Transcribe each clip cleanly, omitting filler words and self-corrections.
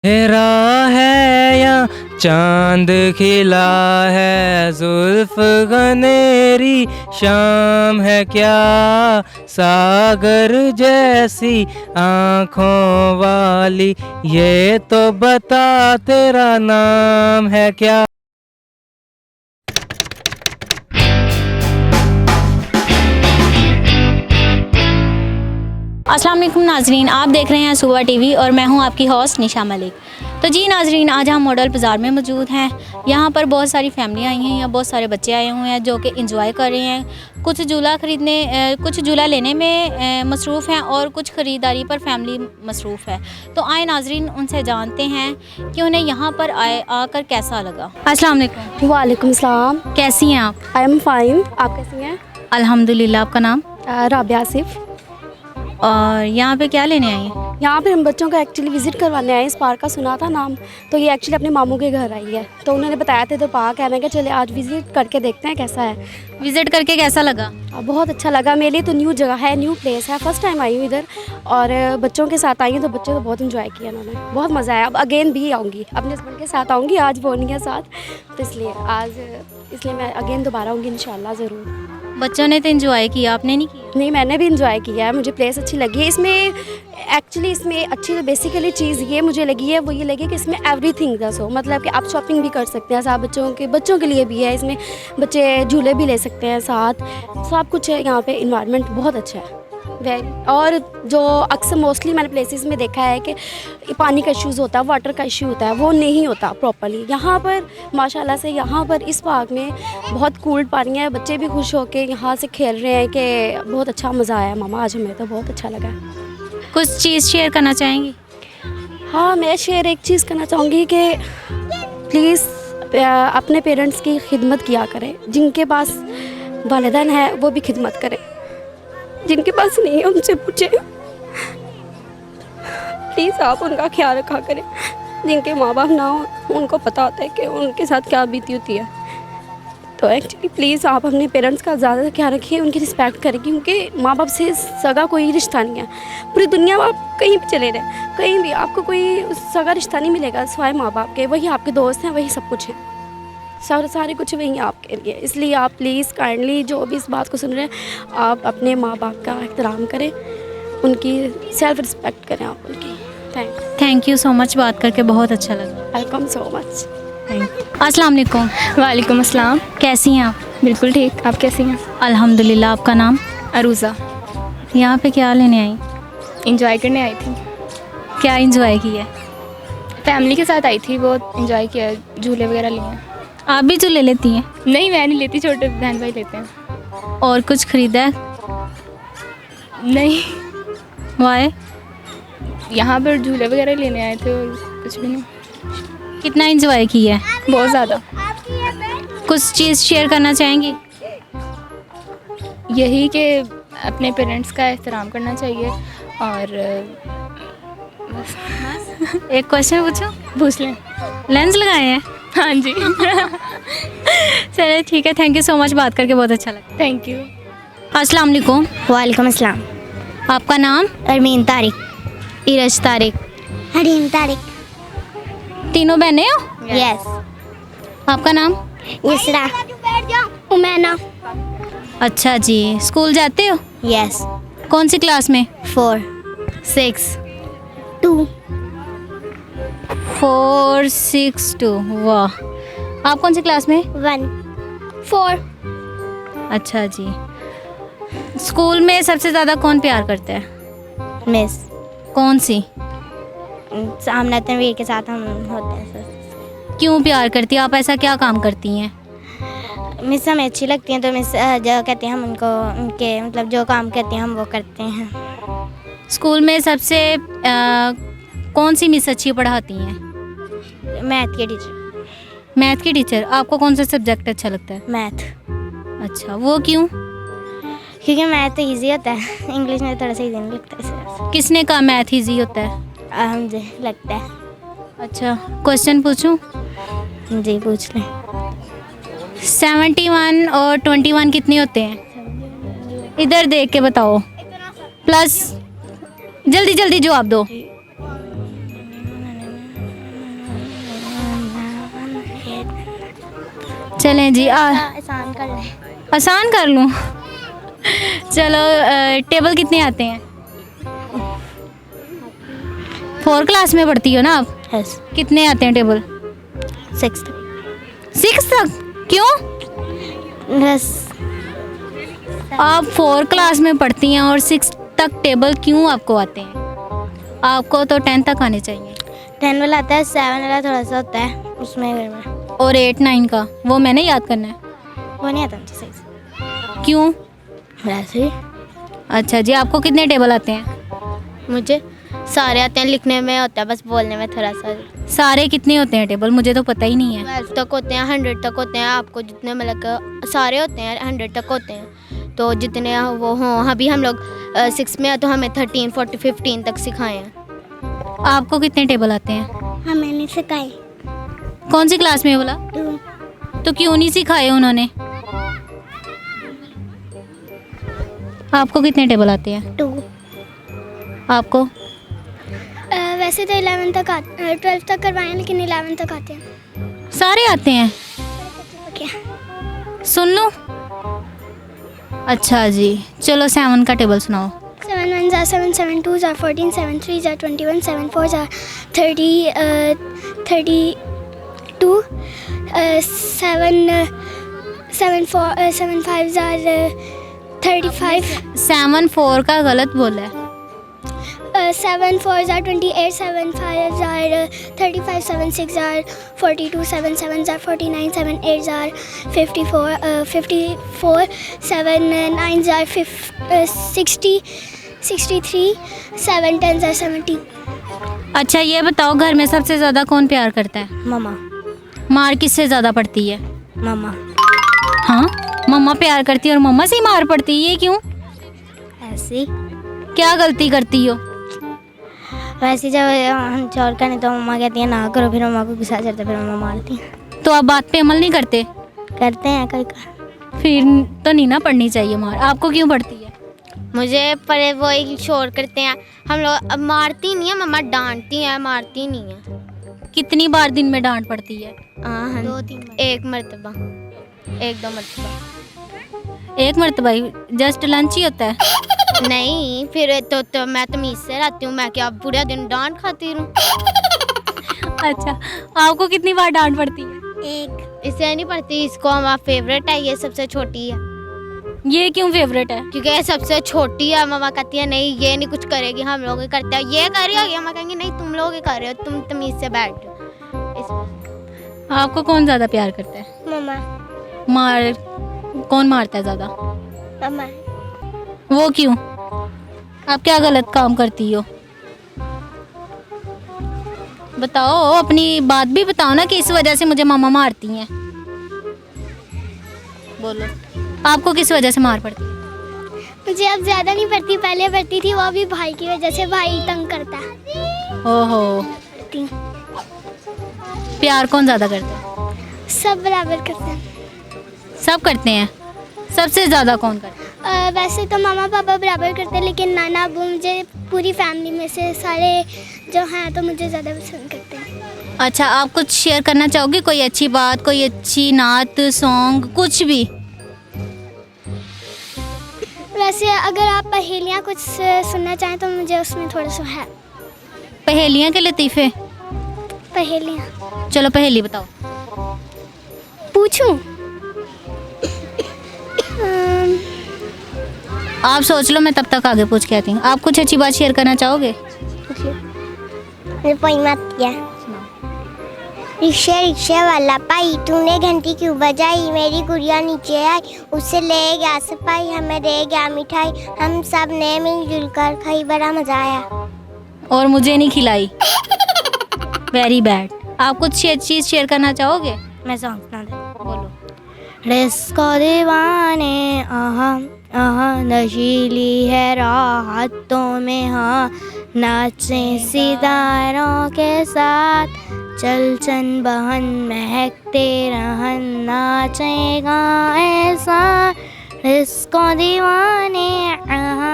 तेरा है या चांद खिला है, जुल्फ गनेरी शाम है क्या, सागर जैसी आँखों वाली, ये तो बता तेरा नाम है क्या। अस्सलाम वालेकुम नाजरीन, आप देख रहे हैं सुबह टीवी और मैं हूं आपकी होस्ट निशा मलिक। तो जी नाजरीन, आज हम मॉडल बाज़ार में मौजूद हैं। यहाँ पर बहुत सारी फैमिलियाँ आई हैं या बहुत सारे बच्चे आए हुए हैं जो कि इंजॉय कर रहे हैं। कुछ झूला लेने में मसरूफ़ हैं और कुछ ख़रीदारी पर फैमिली मसरूफ़ है। तो आए नाजरीन, उनसे जानते हैं कि उन्हें यहाँ पर आकर कैसा लगा। अस्सलाम वालेकुम। वालेकुम सलाम। कैसी हैं आप? आई एम फाइन, आप कैसी हैं? अल्हम्दुलिल्लाह। आपका नाम? राबिया आसिफ। और यहाँ पे क्या लेने आई हैं? यहाँ पे हम बच्चों का एक्चुअली विज़िट करवाने आए। इस पार्क का सुना था नाम, तो ये एक्चुअली अपने मामू के घर आई है, तो उन्होंने बताया थे तो पार्क है। मैं क्या चले आज विज़िट करके देखते हैं कैसा है। विज़िट करके कैसा लगा? बहुत अच्छा लगा। मेरे लिए तो न्यू जगह है, न्यू प्लेस है, फर्स्ट टाइम आई हूँ इधर और बच्चों के साथ आई हूँ, तो बच्चे तो बहुत इन्जॉय किया उन्होंने, बहुत मज़ा आया। अब अगेन भी आऊँगी, अपने हस्बैंड के साथ आऊँगी, आज वो नहीं है साथ, तो इसलिए मैं अगेन दोबारा आऊँगी इंशाल्लाह ज़रूर। बच्चों ने तो एंजॉय किया, आपने नहीं किया? नहीं, मैंने भी इंजॉय किया है, मुझे प्लेस अच्छी लगी है। इसमें अच्छी जो बेसिकली चीज़ ये मुझे लगी है वो ये लगी कि इसमें एवरीथिंग दस हो, मतलब कि आप शॉपिंग भी कर सकते हैं साथ, बच्चों के लिए भी है इसमें, बच्चे झूले भी ले सकते हैं साथ, सब कुछ है यहाँ पे। इन्वायरमेंट बहुत अच्छा है और जो अक्सर मोस्टली मैंने प्लेसेस में देखा है कि पानी का इश्यूज़ होता है, वाटर का इश्यू होता है, वो नहीं होता प्रॉपर्ली यहाँ पर। माशाल्लाह से यहाँ पर इस पार्क में बहुत कूल पानी है, बच्चे भी खुश होके यहाँ से खेल रहे हैं कि बहुत अच्छा मज़ा आया मामा, आज हमें तो बहुत अच्छा लगा। कुछ चीज़ शेयर करना चाहेंगी? हाँ, मैं शेयर एक चीज़ करना चाहूँगी कि प्लीज़ अपने पेरेंट्स की खिदमत किया करें। जिनके पास वालिदैन है वो भी खिदमत करें, जिनके पास नहीं है उनसे पूछें। प्लीज़ आप उनका ख्याल रखा करें। जिनके माँ बाप ना हो उनको पता होता है कि उनके साथ क्या बीती होती है, तो एक्चुअली प्लीज़ आप अपने पेरेंट्स का ज़्यादा ख्याल रखिए, उनकी रिस्पेक्ट करें, क्योंकि माँ बाप से सगा कोई रिश्ता नहीं है। पूरी दुनिया में आप कहीं भी चले रहें, कहीं भी आपको कोई सगा रिश्ता नहीं मिलेगा सिवाय माँ बाप के। वही आपके दोस्त हैं, वही सब कुछ है, सारे कुछ वही आपके लिए। इसलिए आप प्लीज़ काइंडली जो भी इस बात को सुन रहे हैं, आप अपने माँ बाप का एहतराम करें, उनकी सेल्फ रिस्पेक्ट करें आप उनकी। थैंक यू सो मच, बात करके बहुत अच्छा लगा। Welcome so much. अस्सलाम वालेकुम। वालेकुम अस्सलाम। कैसी हैं आप? बिल्कुल ठीक, आप कैसी हैं? अल्हम्दुलिल्लाह। आपका नाम? अरूज़ा। यहाँ पे क्या लेने आई? इंजॉय करने आई थी। क्या इंजॉय किया? फैमिली के साथ आई थी, बहुत इंजॉय किया, झूले वगैरह लिए। आप भी झूले लेती हैं? नहीं, मैं नहीं लेती, छोटे बहन भाई लेते हैं। और कुछ ख़रीदा है? नहीं, वाई? यहाँ पर झूले वगैरह लेने आए थे और कुछ भी नहीं। कितना इंजॉय किया है? बहुत ज़्यादा। कुछ चीज़ शेयर करना चाहेंगी? यही कि अपने पेरेंट्स का एहतराम करना चाहिए और बस। एक क्वेश्चन पूछूं? पूछ लें। लेंस लगाए हैं? हाँ जी। चलिए ठीक है, थैंक यू सो मच, बात करके बहुत अच्छा लगा। Thank you. अस्सलाम वालेकुम। वालेकुम अस्सलाम। आपका नाम? अरमीन तारिक। इरज तारिक। हरीम तारिक। तीनों बहनें हो? यस। आपका नाम? इसरा। उमैना। अच्छा जी, स्कूल जाते हो? यस। कौन सी क्लास में? 4 6 2 4 6 2। वाह, आप कौन सी क्लास में? 1 4 अच्छा जी। स्कूल में सबसे ज़्यादा कौन प्यार करता है? मिस। कौन सी? सामना तनवीर के साथ हम होते हैं सर। क्यों प्यार करती है? आप ऐसा क्या काम करती हैं? मिस हमें अच्छी लगती हैं, तो मिस जो कहते हैं हम उनके मतलब जो काम कहते हैं हम वो करते हैं। स्कूल में सबसे कौन सी मिस अच्छी पढ़ाती हैं? मैथ के टीचर। मैथ की टीचर। आपको कौन सा सब्जेक्ट अच्छा लगता है? मैथ। अच्छा, वो क्यों? क्योंकि मैथ तो ईजी होता है, इंग्लिश में थोड़ा सा ईजी नहीं लगता है। किसने कहा मैथ ईजी होता है? मुझे लगता है। अच्छा, क्वेश्चन पूछूं? जी पूछ लें। 71 और 21 कितने होते हैं? इधर देख के बताओ, प्लस जल्दी जल्दी जवाब दो। चलें जी आसान कर लें। आसान कर लूँ। चलो टेबल कितने आते हैं? 4 क्लास में पढ़ती हो ना आप? यस। कितने आते हैं टेबल? 6 6 तक? क्यों? बस आप 4 क्लास में पढ़ती हैं और 6 तक टेबल क्यों आपको आते हैं? आपको तो 10 तक आने चाहिए। 10 वाला आता है, 7 वाला थोड़ा सा होता है उसमें गड़बड़। और 8 9 का वो मैंने याद करना है। वो नहीं आता मुझे सही से। क्यों? वैसे ही अच्छा जी, आपको कितने टेबल आते हैं? मुझे सारे आते हैं, लिखने में होता है, बस बोलने में थोड़ा सा। सारे कितने होते हैं टेबल? मुझे तो पता ही नहीं है। 12 तक होते हैं, 100 तक होते हैं, आपको जितने मतलब सारे होते हैं 100 तक होते हैं। तो जितने वो हों, अभी हम लोग 6 में हैं तो हमें 13 14 15 तक सिखाए हैं। आपको कितने टेबल आते हैं? हमें नहीं सिखाए। कौन सी क्लास में बोला? तो क्यों नहीं सिखाए उन्होंने? आपको कितने टेबल आते हैं? 2। आपको? वैसे तो 11 तक 12 तक करवाए हैं, लेकिन 11 तक आते हैं। सारे आते हैं? क्या? सुन लो। अच्छा जी, चलो 7 का टेबल सुनाओ। 7 1s are 7, 7 2s are 14, 7 3s are 21, 7 4s are 30, 32, 7 5s are 35, 7 4 का गलत बोला है। 7 4s are 28, 7 5s are 35, 7 6 are 42, 7 7s are 49, 7 8s are 54, 7 9s are 60, 63, 7 10s are 70. अच्छा ये बताओ, घर में सबसे ज़्यादा कौन प्यार करता है? मम्मा। मार किससे ज़्यादा पड़ती है? मम्मा। हाँ, मम्मा प्यार करती है और मम्मा से ही मार पड़ती है, ये क्यों? ऐसी क्या गलती करती हो? वैसे जब हम चोर करें तो मम्मा कहती है ना करो, फिर मम्मा को गुस्सा चढ़ता है, फिर मम्मा मारती है। तो आप बात पे अमल नहीं करते? करते हैं कई। फिर तो नहीं ना पड़नी चाहिए मार। आपको क्यों पड़ती है? मुझे पर वो एक शोर करते हैं हम लोग। अब मारती नहीं है मम्मा, डांटती है, मारती नहीं है। कितनी बार दिन में डांट पड़ती है? हाँ 2-3 एक मरतबा, 1-2 मरतबा। एक मरतबा ही? जस्ट लंच ही होता है? नहीं फिर तो मैं तमीज़ से रहती हूँ, मैं क्या पूरा दिन डांट खाती रहूँ। अच्छा, आपको कितनी बार डांट पड़ती है? एक। इसे नहीं पड़ती, इसको हमारा फेवरेट है, ये सबसे छोटी है। ये क्यों फेवरेट है? क्योंकि ये सबसे छोटी है। मम्मा कहती है नहीं ये नहीं कुछ करेगी, हम लोग ही करते हैं। ये कर रही हो, ये मम्मा कहेंगी नहीं तुम लोग ही कर रहे हो, तुम तमीज़ से बैठो। आपको कौन ज़्यादा प्यार करता है? मम्मा। मार कौन मारता है ज़्यादा? मम्मा। वो क्यों? आप क्या गलत काम करती हो? बताओ, अपनी बात भी बताओ ना कि इस वजह से मुझे मामा मारती हैं। बोलो, आपको किस वजह से मार पड़ती है? मुझे अब ज़्यादा नहीं पड़ती, पहले पड़ती थी, वो भी भाई की वजह से, भाई तंग करता है। ओहो, प्यार कौन ज़्यादा करता है? सब बराबर करते हैं। सब करते हैं। सबसे ज़्यादा कौन करता है? वैसे तो मामा पापा बराबर करते हैं, लेकिन नाना अबू मुझे पूरी फैमिली में से सारे जो हैं तो मुझे ज़्यादा पसंद करते हैं। अच्छा, आप कुछ शेयर करना चाहोगे? कोई अच्छी बात, कोई अच्छी नात, सॉन्ग, कुछ भी? वैसे अगर आप पहेलियाँ कुछ सुनना चाहें तो मुझे उसमें थोड़ा सा है। पहेलियाँ के लतीफ़े? पहेलियाँ चलो पहेली बताओ। पूछूं? आप सोच लो, मैं तब तक आगे पूछ के आती हूँ। आप कुछ अच्छी बात शेयर करना चाहोगे? रिक्शा रिक्शा वाला पाई, तूने घंटी क्यों बजाई, मेरी गुड़िया नीचे आई, उससे ले गया सफाई, हमें दे गया मिठाई, हम सब ने मिलजुल कर खाई, बड़ा मजा आया। और मुझे नहीं खिलाई। Very bad. आप कुछ चीज़ शेयर करना चाहोगे? मैं सॉन्ग सुना दे। बोलो। डिस्को दीवाने आहा आहा, नशीली है राहतों में हाँ, नाचे सितारों के साथ, चल चन बहन महकते रहन, नाचेगा ऐसा डिस्को दीवाने आहा।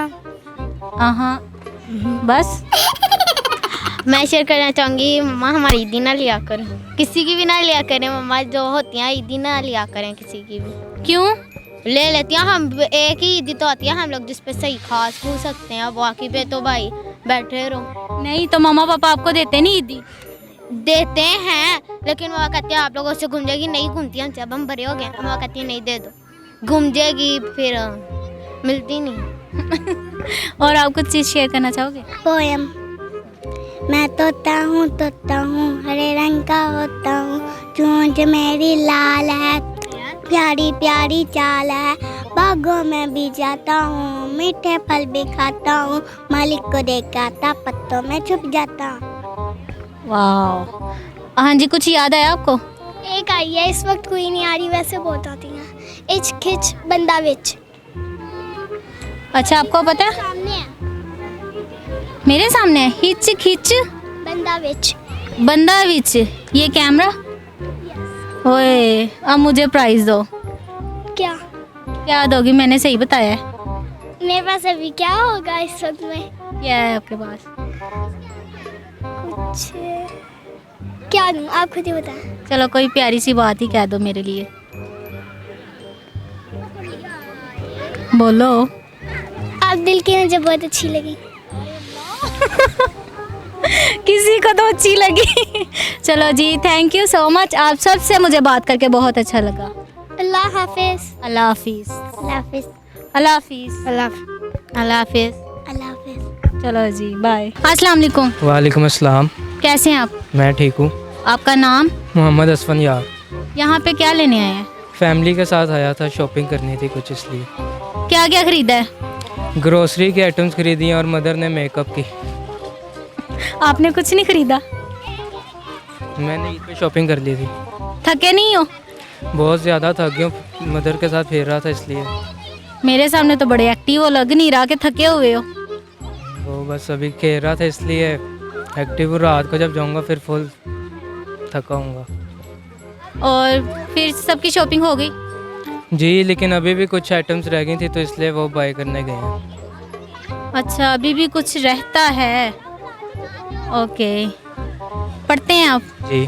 आहा, बस? मैं शेयर करना चाहूँगी मम्मा हमारी ईदी ना लिया करें, किसी की भी ना लिया करें मम्मा, जो होती हैं ईदी ना लिया करें किसी की भी। क्यों? ले लेती हैं हम, एक ही ईदी तो आती है हम लोग जिस पे सही खास पूछ सकते हैं, बाकी पे तो भाई बैठे रहो। नहीं तो मम्मा पापा आपको देते नहीं ईदी? देते हैं लेकिन वो कहती है आप लोगों से घूम जाएगी, नहीं घूमती हमसे, अब हम बड़े हो गए, वो कहती है नहीं दे दो, घूम जाएगी फिर मिलती नहीं। और आप कुछ चीज़ शेयर करना चाहोगे? पोयम। मैं तोता हूँ हरे रंग का होता हूँ, चोंच मेरी लाल है, प्यारी प्यारी चाल है, बागों में भी जाता हूँ, मीठे फल भी खाता हूँ, मालिक को देखता पत्तों में छुप जाता हूँ। वाह। हाँ जी, कुछ याद आया आपको? एक आई है, इस वक्त कोई नहीं आ रही, वैसे बहुत आती हैं। इच खिच बंदा विच। अच्छा, आपको पता है? सामने है मेरे सामने है। हिच खिच बंदा विच। बंदा विच, ये कैमरा। ओए, अब मुझे प्राइस दो। क्या? क्या दोगी? मैंने सही बताया है। मेरे पास अभी क्या होगा इस वक्त में? क्या है आपके पास? कुछ क्या दूँ, आप खुद ही बताएं। चलो कोई प्यारी सी बात ही कह दो मेरे लिए। बोलो। आप दिल की मुझे बहुत अच्छी लगी। किसी को तो अच्छी लगी। चलो जी, थैंक यू सो मच, आप सब से मुझे बात करके बहुत अच्छा लगा। अल्लाह हाफिज। अल्लाह हाफिज। अल्लाह हाफिज। अल्लाह हाफिज। अल्लाह हाफिज। अल्लाह हाफिज। चलो जी, बाय। अस्सलाम वालेकुम। वालेकुम अस्सलाम। कैसे हैं आप? मैं ठीक हूँ। आपका नाम? मोहम्मद असफन यार। यहाँ पे क्या लेने आए हैं? फैमिली के साथ आया था, शॉपिंग करनी थी कुछ, इसलिए। क्या क्या खरीदा है? ग्रोसरी के आइटम्स खरीदी हैं और मदर ने मेकअप की। आपने कुछ नहीं खरीदा? मैंने ईद पे शॉपिंग कर ली थी। थके नहीं हो? बहुत ज़्यादा थक गया, मदर के साथ फिर रहा था इसलिए। मेरे सामने तो बड़े एक्टिव हो, लग नहीं रहा कि थके हुए हो। वो बस अभी खेल रहा था इसलिए एक्टिव, रात को जब जाऊंगा फिर फुल थका हूँगा। और फिर सबकी शॉपिंग हो गई? जी, लेकिन अभी भी कुछ आइटम्स रह गई थी तो इसलिए वो बाय करने गए हैं। अच्छा, अभी भी कुछ रहता है। ओके, पढ़ते हैं आप? जी।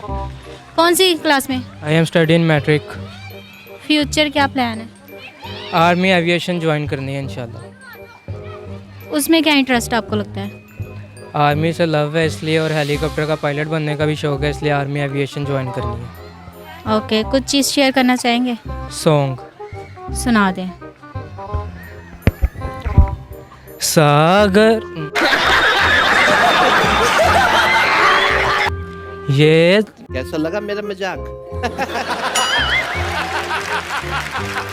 कौन सी क्लास में? I am study in matric. Future क्या प्लान है? आर्मी एविएशन ज्वाइन करनी है इंशाल्लाह। उसमें क्या इंटरेस्ट आपको लगता है? आर्मी से लव है इसलिए, और हेलीकॉप्टर का पायलट बनने का भी शौक है इसलिए आर्मी एविएशन ज्वाइन करनी है। ओके, कुछ चीज़ शेयर करना चाहेंगे? सॉन्ग सुना दें। सागर ये कैसा लगा मेरा मजाक?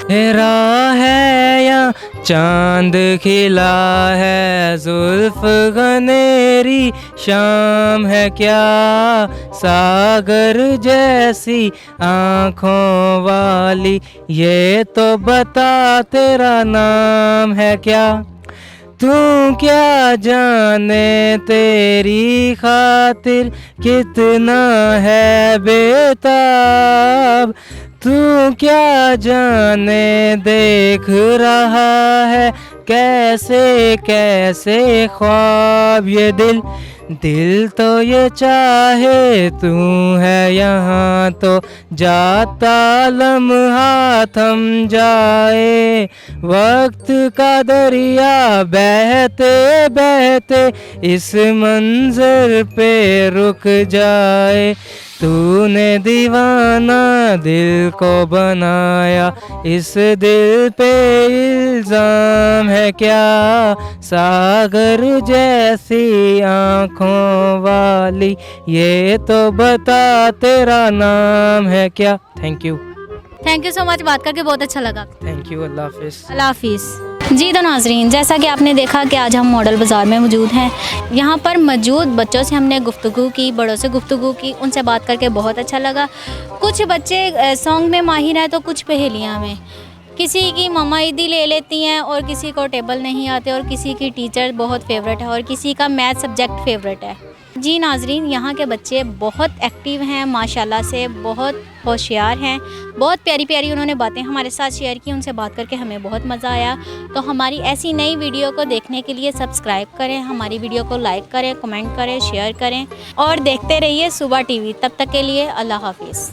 तेरा है या चांद खिला है, जुल्फ गनेरी शाम है क्या, सागर जैसी आँखों वाली, ये तो बता तेरा नाम है क्या। तू क्या जाने तेरी खातिर कितना है बेताब, तू क्या जाने देख रहा है कैसे कैसे ख्वाब, ये दिल तो ये चाहे तू है यहाँ तो जाता लम्हा थम जाए, वक्त का दरिया बहते बहते इस मंजर पे रुक जाए, तूने दीवाना दिल को बनाया, इस दिल पे इल्जाम है क्या, सागर जैसी आँखों वाली, ये तो बता तेरा नाम है क्या। थैंक यू सो मच, बात करके बहुत अच्छा लगा। Thank you. अल्लाह हाफिज़। अल्लाह हाफिज़। जी तो नाजरीन, जैसा कि आपने देखा कि आज हम मॉडल बाज़ार में मौजूद हैं। यहाँ पर मौजूद बच्चों से हमने गुफ्तगू की, बड़ों से गुफ्तगू की, उनसे बात करके बहुत अच्छा लगा। कुछ बच्चे सॉन्ग में माहिर हैं तो कुछ पहेलियाँ में, किसी की मम्मा ईदी ले लेती हैं और किसी को टेबल नहीं आते, और किसी की टीचर बहुत फेवरेट है और किसी का मैथ सब्जेक्ट फेवरेट है। जी नाजरीन, यहाँ के बच्चे बहुत एक्टिव हैं माशाल्लाह से, बहुत होशियार हैं। बहुत प्यारी प्यारी उन्होंने बातें हमारे साथ शेयर की, उनसे बात करके हमें बहुत मज़ा आया। तो हमारी ऐसी नई वीडियो को देखने के लिए सब्सक्राइब करें, हमारी वीडियो को लाइक करें, कमेंट करें, शेयर करें और देखते रहिए सुबह टीवी। तब तक के लिए अल्लाह हाफिज़।